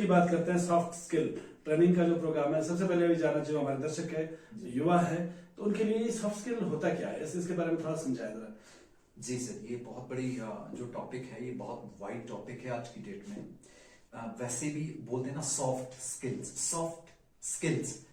बात करते हैं सॉफ्ट स्किल ट्रेनिंग का जो प्रोग्राम है। सबसे पहले अभी जानना चाहिए हमारे दर्शक है, युवा है, तो उनके लिए सॉफ्ट स्किल होता क्या है, इसके बारे में थोड़ा समझाया जरा। जी सर, ये बहुत बड़ी जो टॉपिक है, ये बहुत वाइड टॉपिक है आज की डेट में। वैसे भी बोलते हैं ना सॉफ्ट स्किल्स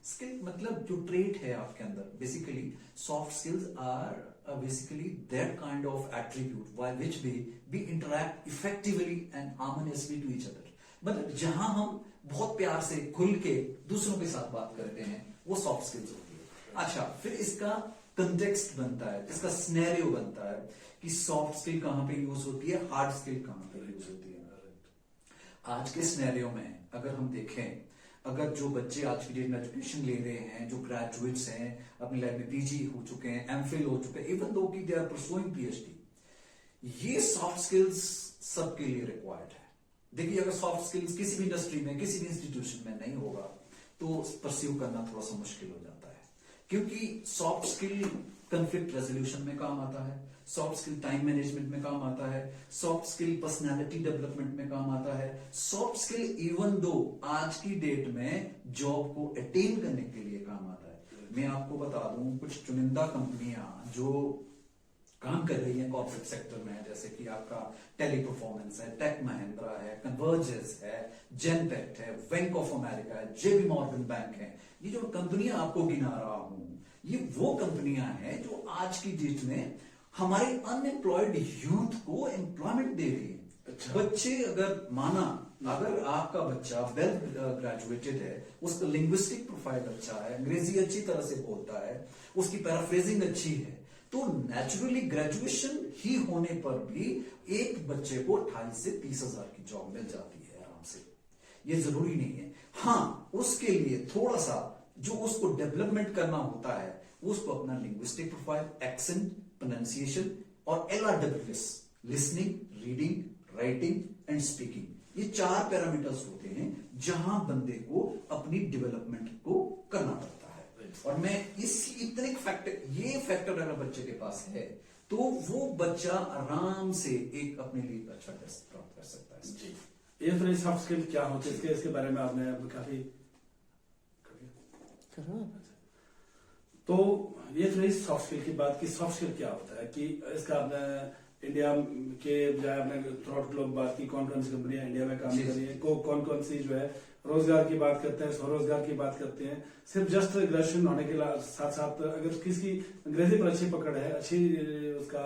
स्किल मतलब जो ट्रेट है आपके अंदर। Basically soft skills are basically that kind of attribute by which we interact effectively and harmoniously to each other. मतलब जहां हम बहुत प्यार से खुल के दूसरों के साथ बात करते हैं, वो सॉफ्ट स्किल्स होती है। अच्छा, फिर इसका कंटेक्स्ट बनता है, इसका सिनेरियो बनता है कि सॉफ्ट स्किल कहां पे यूज होती है, हार्ड स्किल कहां पे यूज होती है। आज के सिनेरियो में अगर हम देखें, अगर जो बच्चे आज की डेट में एजुकेशन ले रहे हैं, जो ग्रेजुएट्स हैं, अपनी लाइफ में पीजी हो चुके हैं, एमफिल हो चुके हैं, इवन दो की दे आर परसुइंग पीएचडी, ये सॉफ्ट स्किल्स सबके लिए रिक्वायर्ड है। देखिए, अगर सॉफ्ट स्किल्स किसी भी इंडस्ट्री में, किसी भी इंस्टीट्यूशन में नहीं होगा तो परस्यू करना थोड़ा सा मुश्किल हो जाता है, क्योंकि सॉफ्ट स्किल कंफ्लिक्ट रेजोल्यूशन में काम आता है, सॉफ्ट स्किल टाइम मैनेजमेंट में काम आता है, सॉफ्ट स्किल पर्सनालिटी डेवलपमेंट में काम आता है, सॉफ्ट स्किल इवन दो आज की डेट में जॉब को अटेन करने के लिए काम आता है। मैं आपको बता दूं, कुछ चुनिंदा कंपनियां जो काम कर रही हैं कॉर्पोरेट सेक्टर में, जैसे कि आपका टेली परफॉर्मेंस है, टेक महिंद्रा है, कन्वर्जेस है, जेनपेक्ट है, बैंक ऑफ अमेरिका है, जेबी मॉर्गन बैंक है, ये जो कंपनियां आपको गिना रहा हूं, ये वो कंपनियां हैं जो आज की डेट में हमारे अनएम्प्लॉयड यूथ को एम्प्लॉयमेंट दे रही है। अच्छा। बच्चे अगर आपका बच्चा वेल ग्रेजुएटेड है, उसका लिंग्विस्टिक प्रोफाइल अच्छा है, अंग्रेजी अच्छी तरह से बोलता है, उसकी पैराफ्रेजिंग अच्छी है, तो नेचुरली ग्रेजुएशन ही होने पर भी एक बच्चे को 28 से 30 हजार की जॉब मिल जाती है आराम से। ये जरूरी नहीं है। हाँ, उसके लिए थोड़ा सा जो उसको डेवलपमेंट करना होता है, उसको अपना लिंग्विस्टिक प्रोफाइल, एक्सेंट, प्रोनाउंसिएशन और LRWS, listening, reading, writing and speaking, ये 4 पैरामीटर्स होते हैं जहां बंदे को अपनी डेवलपमेंट को करना पड़ता है। और मैं ये फैक्टर अगर बच्चे के पास है तो वो बच्चा आराम से एक अपने लिए अच्छा टेस्ट प्राप्त कर सकता है। जी, ये फ्रेश सॉफ्ट स्किल क्या होते हैं, इसके बारे में आपने काफी तो ये फ्रेश सॉफ्ट स्किल की बात की। सॉफ्ट स्किल क्या होता है कि इसका आपने इंडिया के बजाय आपने थ्रू ग्लोब बात की, कौन कौन सी कंपनियां इंडिया में काम कर रही है, कौन कौन सी जो है रोजगार की बात करते हैं, स्वरोजगार की बात करते हैं। सिर्फ जस्ट ग्रेजुएशन होने के साथ साथ अगर किसी अंग्रेजी पर अच्छी पकड़ है, अच्छी उसका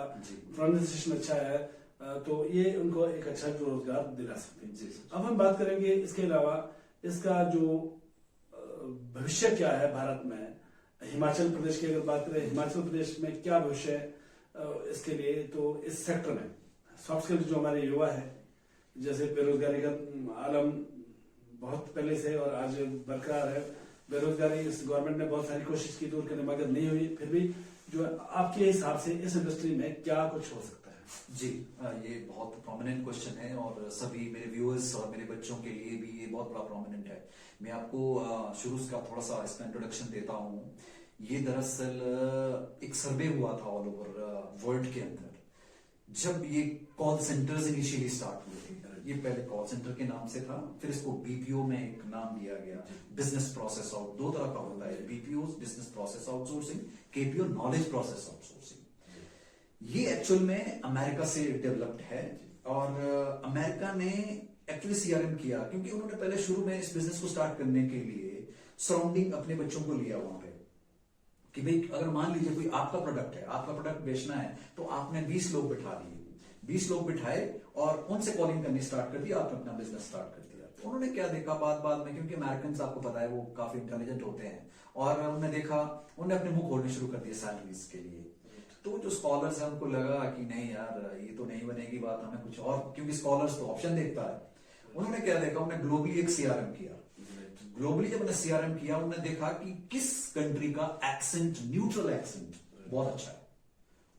प्रोनाउंसिएशन अच्छा है, तो ये उनको एक अच्छा जो रोजगार दिला सकते हैं। अब हम बात करेंगे इसके अलावा इसका जो भविष्य क्या है भारत में। हिमाचल प्रदेश की अगर बात करें, हिमाचल प्रदेश में क्या भविष्य है इसके लिए, तो इस सेक्टर में सॉफ्ट स्किल जो हमारे युवा है, जैसे बेरोजगारी का आलम बहुत पहले से और आज बरकरार है, बेरोजगारी इस गवर्नमेंट ने बहुत सारी कोशिश की दूर करने मगर नहीं हुई, फिर भी जो आपके हिसाब से इस इंडस्ट्री में क्या कुछ हो सकता है। जी, ये बहुत प्रोमिनेंट क्वेश्चन है और सभी मेरे व्यूअर्स और मेरे बच्चों के लिए भी ये बहुत बड़ा प्रोमिनेंट है। मैं आपको शुरू का थोड़ा सा इसका इंट्रोडक्शन देता हूँ। ये दरअसल एक सर्वे हुआ था ऑल ओवर वर्ल्ड के अंदर, जब ये कॉल सेंटर्स इनिशियली स्टार्ट हुए थे। ये पहले कॉल सेंटर के नाम से था, फिर इसको बीपीओ में एक नाम दिया गया, बिजनेस प्रोसेस आउट। 2 तरह का होता है, BPO business process outsourcing, KPO knowledge process outsourcing. ये एक्चुअल में अमेरिका से डेवलप्ड है और अमेरिका ने एक्चुअली सीआरएम किया, क्योंकि उन्होंने पहले शुरू में इस बिजनेस को स्टार्ट करने के लिए सराउंडिंग अपने बच्चों को लिया वहां पे कि भाई अगर मान लीजिए कोई आपका प्रोडक्ट है, आपका प्रोडक्ट बेचना है, तो आपने 20 लोग बिठा दिए, 20 लोग बिठाए और उनसे कॉलिंग करनी स्टार्ट कर दी, आपने अपना बिजनेस स्टार्ट कर दिया। तो उन्होंने क्या देखा बाद में, क्योंकि अमेरिकन आपको पता है वो काफी इंटेलिजेंट होते हैं, और उन्होंने देखा, उन्होंने अपने मुंह खोलने शुरू कर दिए सैलरीज के लिए। तो जो स्कॉलर्स है उनको लगा कि नहीं यार, ये तो नहीं बनेगी बात, हमें कुछ और, क्योंकि स्कॉलर्स तो ऑप्शन देखता है। उन्होंने क्या देखा, उन्होंने ग्लोबली एक सीआरएम किया। ग्लोबली जब उन्होंने सीआरएम किया, उन्होंने देखा कि किस कंट्री का एक्सेंट, न्यूट्रल एक्सेंट बहुत अच्छा है,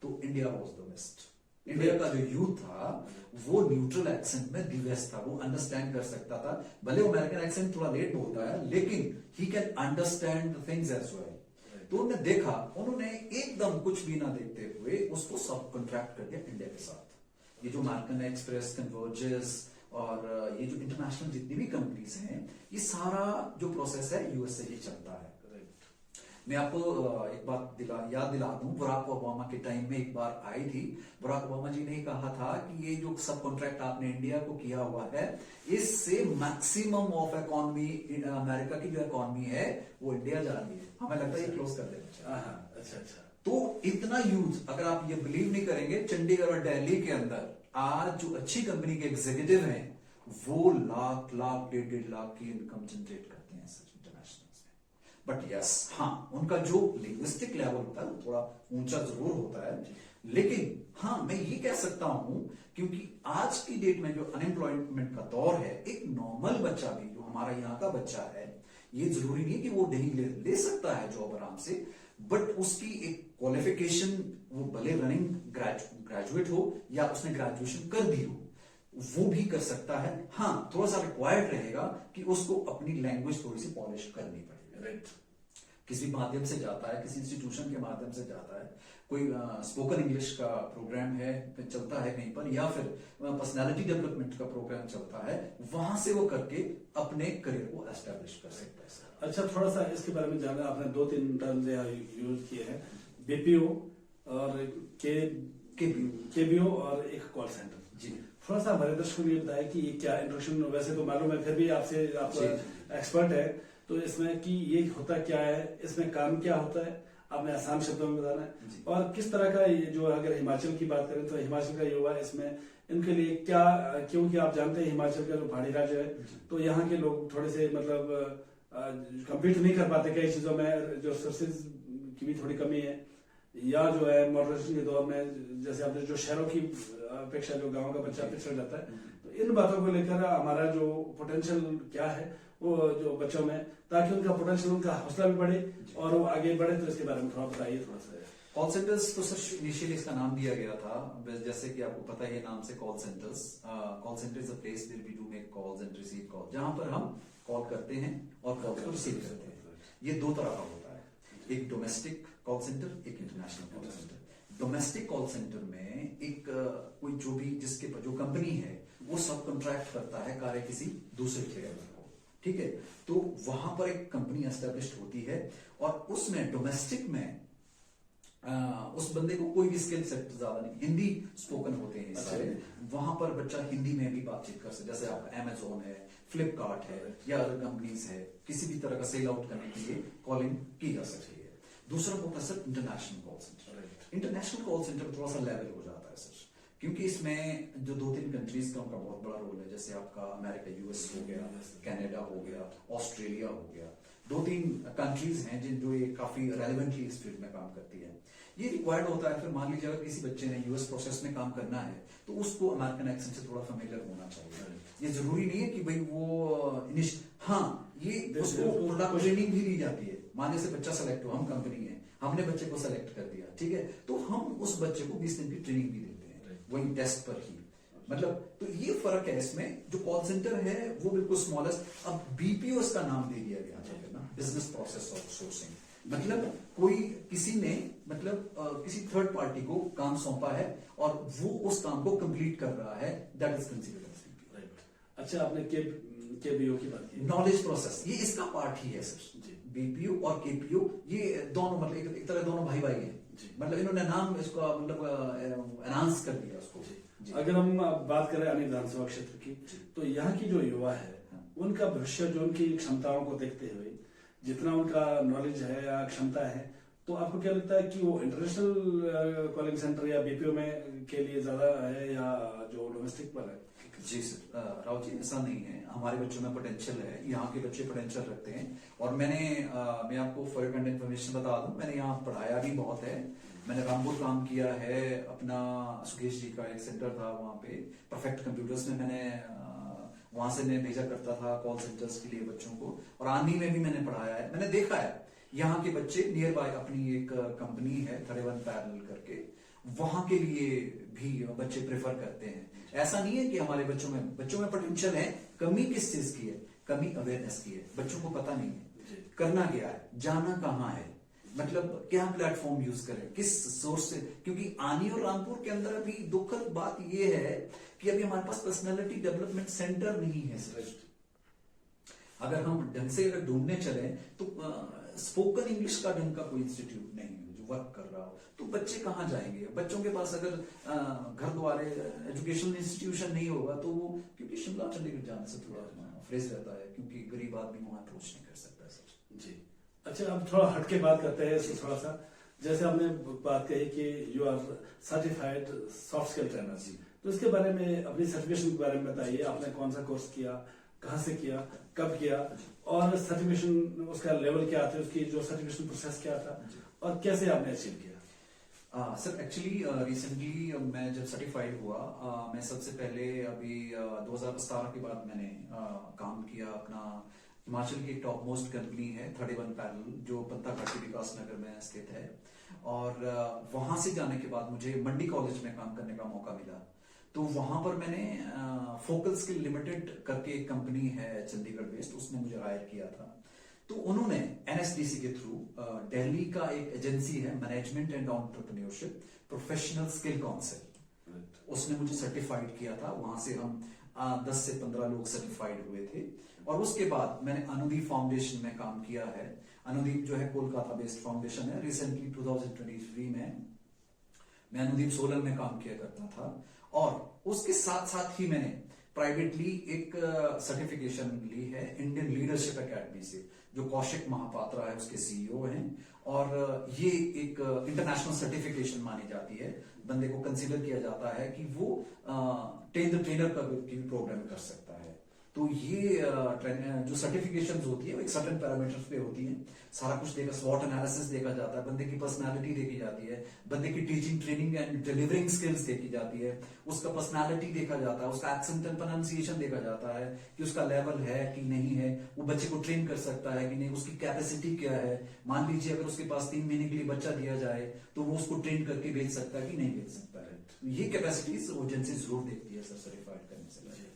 तो India was the best. India का जो यूथ था वो न्यूट्रल एक्सेंट में दी बेस्ट था, वो अंडरस्टैंड कर सकता था। भले अमेरिकन एक्सेंट थोड़ा लेट बोलता है, लेकिन he can understand the things as well. तो उन्होंने देखा, उन्होंने एकदम कुछ भी ना देखते हुए उसको सब कॉन्ट्रैक्ट कर दिया इंडिया के साथ। ये जो अमेरिकन एक्सप्रेस, कन्वर्जेस और ये जो इंटरनेशनल जितनी भी कंपनीज हैं, ये सारा जो प्रोसेस है यूएस से ही चलता है। मैं आपको एक बात याद दिला दूं, बराक ओबामा के टाइम में एक बार आई थी, बराक ओबामा जी ने कहा था कि ये जो सब कॉन्ट्रैक्ट आपने इंडिया को किया हुआ है, इससे मैक्सिमम ऑफ इकोनॉमी, अमेरिका की जो इकोनॉमी है वो इंडिया जा रही है। हमें लगता है ये क्लोज कर देना। अच्छा। तो इतना यूज, अगर आप ये बिलीव नहीं करेंगे, चंडीगढ़ और दिल्ली के अंदर आज जो अच्छी कंपनी के एग्जीक्यूटिव हैं वो लाख 1.5 लाख की इनकम जनरेट करते हैं सर इंटरनेशनल में। बट यस, हाँ, उनका जो लिंग्विस्टिक लेवल होता है वो थोड़ा ऊंचा जरूर होता है, लेकिन हाँ, मैं ये कह सकता हूं क्योंकि आज की डेट में जो अनएम्प्लॉयमेंट का दौर है, एक नॉर्मल बच्चा भी जो हमारा यहाँ का बच्चा है, ये जरूरी नहीं है कि वो नहीं ले सकता है जॉब आराम से, बट उसकी एक क्वालिफिकेशन, वो भले रनिंग ग्रेजुएट हो या उसने ग्रेजुएशन कर दी हो, वो भी कर सकता है। हाँ, थोड़ा सा रिक्वायर्ड रहेगा कि उसको अपनी लैंग्वेज थोड़ी सी पॉलिश करनी पड़ेगी। राइट। किसी माध्यम से जाता है, किसी इंस्टीट्यूशन के माध्यम से जाता है, कोई स्पोकन इंग्लिश का प्रोग्राम है चलता है कहीं पर, या फिर पर्सनालिटी डेवलपमेंट का प्रोग्राम चलता है, वहां से वो करके अपने करियर को एस्टेब्लिश कर सकता है। अच्छा, थोड़ा सा इसके बारे में जानना, आपने 2-3 टर्म्स यूज किए हैं, बीपीओ और केबीओ और एक कॉल सेंटर। जी, थोड़ा सा हमारे दर्शकों को ये बताया कि ये क्या इंट्रोडक्शन, वैसे तो मालूम है, फिर भी आपसे, आप एक्सपर्ट है, तो इसमें कि ये होता क्या है, इसमें काम क्या होता है, आपने आसान शब्दों में बताना है, और किस तरह का ये जो, अगर हिमाचल की बात करें तो हिमाचल का युवा इसमें इनके लिए क्या, क्योंकि आप जानते हैं हिमाचल का जो पहाड़ी राज्य है, तो यहाँ के लोग थोड़े से मतलब कम्पीट नहीं कर पाते कई चीजों में, जो सोर्सेज की भी थोड़ी कमी है, या जो है मॉडर्नाइजेशन के दौर में, जैसे आपने जो शहरों की अपेक्षा जो गांव का बच्चा पिछड़ जाता है, तो इन बातों को लेकर हमारा जो पोटेंशियल क्या है वो जो बच्चों में, ताकि उनका पोटेंशियल, उनका हौसला भी बढ़े और वो आगे बढ़े, तो इसके बारे में थोड़ा बताइए थोड़ा सा। कॉल सेंटर्स तो सर इनिशियली इसका नाम दिया गया था, जैसे कि आपको पता है नाम से call centres. Call centre is a place where we do make calls and receive call, जहां पर हम कॉल करते हैं और कॉल को रिसीव करते हैं। ये दो तरह का होता है, एक डोमेस्टिक कॉल सेंटर, एक international call centre. Domestic call centre में एक कोई जो भी जिसके जो कंपनी है वो सब कॉन्ट्रैक्ट करता है कार्य किसी दूसरे जगह को, ठीक है, तो वहां पर एक कंपनी एस्टेब्लिश होती है, और उसमें डोमेस्टिक में उस बंदे को कोई भी स्किल सेट ज्यादा नहीं, हिंदी स्पोकन होते हैं सारे, वहां पर बच्चा हिंदी में भी बातचीत कर सकता है। जैसे आपका अमेजोन है, फ्लिपकार्ट है, या अदर कंपनीज है, किसी भी तरह का सेल आउट करने के लिए कॉलिंग की जा सकती है। दूसरा होता है sir international call centre. International call centre थोड़ा सा लेवल हो जाता है सर, क्योंकि इसमें जो 2-3 कंट्रीज का उनका बहुत बड़ा रोल है, जैसे आपका अमेरिका, यूएस हो गया, कनाडा हो गया, ऑस्ट्रेलिया हो गया, 2-3 कंट्रीज हैं जिन जो ये काफी रेलेवेंटली इस फील्ड में काम करती है। ये रिक्वायर्ड होता है। फिर मान लीजिए अगर किसी बच्चे ने यूएस प्रोसेस में काम करना है, तो उसको अमेरिकन एक्सेंट से थोड़ा फेमिलियर होना चाहिए। ये जरूरी नहीं है कि भाई वो हाँ, ये उसको प्रोडक्ट ट्रेनिंग भी दी जाती है। माने से बच्चा सेलेक्ट हो, हम कंपनी है, हमने बच्चे को सेलेक्ट कर दिया, ठीक है, तो हम उस बच्चे को 20 दिन की ट्रेनिंग भी देते हैं, वही टेस्ट पर ही। मतलब तो ये फर्क है इसमें। जो कॉल सेंटर है वो बिल्कुल स्मॉलेस्ट, अब बीपीओ इसका नाम दे दिया गया है ना, बिजनेस प्रोसेस आउटसोर्सिंग। मतलब कोई किसी ने किसी थर्ड पार्टी को काम सौंपा है और वो उस काम को कंप्लीट कर रहा है, that is considered as BPO. Right. अच्छा, आपने केबीओ की बात की, नॉलेज प्रोसेस, ये इसका पार्ट ही है सर। बीपीओ और केपीओ ये दोनों मतलब एक तरह दोनों भाई भाई हैं, मतलब इन्होंने नाम इसका मतलब एनहांस कर दिया उसको। अगर हम बात करें अन्य विधानसभा क्षेत्र की, तो यहाँ की जो युवा है उनका भविष्य, जो उनकी क्षमताओं को देखते हुए जितना उनका नॉलेज है या क्षमता है, तो आपको क्या लगता है कि वो इंटरनेशनल कॉलिंग सेंटर या बीपीओ में के लिए ज्यादा है या जो डोमेस्टिक पर है? जी सर, राव जी ऐसा नहीं है, हमारे बच्चों में पोटेंशियल है, यहाँ के बच्चे पोटेंशियल रखते हैं। और मैं आपको फॉर योर इन्फॉर्मेशन बता दूं, मैंने यहाँ पढ़ाया भी बहुत है। मैंने रामपुर काम किया है, अपना सुकेश जी का एक सेंटर था वहाँ पे, परफेक्ट कंप्यूटर्स में मैंने वहां से मैं भेजा करता था कॉल सेंटर्स के लिए बच्चों को, और आर्मी में भी मैंने पढ़ाया है। मैंने देखा है यहाँ के बच्चे नियर बाय अपनी एक कंपनी है 31 पैरेलल करके, वहां के लिए भी बच्चे प्रेफर करते हैं। ऐसा नहीं है कि हमारे बच्चों में पोटेंशियल है, कमी किस चीज की है, कमी अवेयरनेस की है। बच्चों को पता नहीं है करना क्या है, जाना कहाँ है, मतलब क्या प्लेटफॉर्म यूज करें, किस सोर्स से, क्योंकि आनी और रामपुर के अंदर अभी दुखद बात यह है कि अभी हमारे पास पर्सनालिटी डेवलपमेंट सेंटर नहीं है सर। अगर हम ढंग से अगर ढूंढने चले तो स्पोकन इंग्लिश का ढंग का कोई इंस्टीट्यूट नहीं है जो वर्क कर रहा हो, तो बच्चे कहाँ जाएंगे? बच्चों के पास अगर घर द्वारे एजुकेशनल इंस्टीट्यूशन नहीं होगा तो वो, क्योंकि शिमला चंडीगढ़ जाने से थोड़ा फ्रेश रहता है, क्योंकि गरीब आदमी वहां अप्रोच नहीं कर सकता है सर। जी। अच्छा, अब थोड़ा हटके बात करते हैं इससे थोड़ा सा। जैसे आपने बात कही कि you are certified soft skill trainer, तो इसके बारे में, अपनी सर्टिफिकेशन के बारे में बताइए। आपने कौन सा कोर्स किया, कहाँ से किया, कब किया, और सर्टिफिकेशन उसका लेवल क्या था, उसकी जो सर्टिफिकेशन प्रोसेस क्या था, और कैसे आपने अचीव किया? सर एक्चुअली रिसेंटली मैं जब सर्टिफाइड हुआ, मैं सबसे पहले अभी 2017 के बाद मैंने काम किया अपना हिमाचल की एक टॉप मोस्ट कंपनी है 31 पैनल, जो पंता घाटी विकास नगर में स्थित है। और वहां से जाने के बाद मुझे मंडी कॉलेज में काम करने का मौका मिला। तो वहां पर मैंने फोकल स्किल लिमिटेड करके एक कंपनी है चंडीगढ़ बेस्ड, उसने मुझे हायर किया था। तो उन्होंने एनएसडीसी के थ्रू, दिल्ली का एक एजेंसी है management and entrepreneurship professional skill council, उसने मुझे सर्टिफाइड किया था। वहां से हम 10 से 15 लोग सर्टिफाइड हुए थे। और उसके बाद मैंने अनुदीप फाउंडेशन में काम किया है। अनुदीप जो है कोलकाता बेस्ड फाउंडेशन है। रिसेंटली 2023 में मैं अनुदीप सोलन में काम किया करता था। और उसके साथ साथ ही मैंने प्राइवेटली एक सर्टिफिकेशन ली है इंडियन लीडरशिप एकेडमी से, जो कौशिक महापात्रा है उसके सीईओ हैं। और ये एक इंटरनेशनल सर्टिफिकेशन मानी जाती है। बंदे को कंसीडर किया जाता है कि वो ट्रेनर का भी प्रोग्राम कर सकता है। तो ये जो सर्टिफिकेशंस होती है वो एक सर्टेन पैरामीटर्स पे होती है। सारा कुछ देखा, स्वॉट एनालिसिस देखा जाता है, बंदे की पर्सनालिटी देखी जाती है, बंदे की teaching training and delivering skills देखी जाती है, उसका पर्सनालिटी देखा जाता है, उसका एक्सेंट एंड प्रोनाउंसिएशन देखा जाता है कि उसका लेवल है कि नहीं है, वो बच्चे को ट्रेन कर सकता है कि नहीं, उसकी कैपेसिटी क्या है। मान लीजिए अगर उसके पास 3 महीने के लिए बच्चा दिया जाए तो वो उसको ट्रेन करके भेज सकता है कि नहीं भेज सकता है। ये कैपेसिटीज एजेंसी जरूर देखती है सर सर्टिफाइड करने से पहले।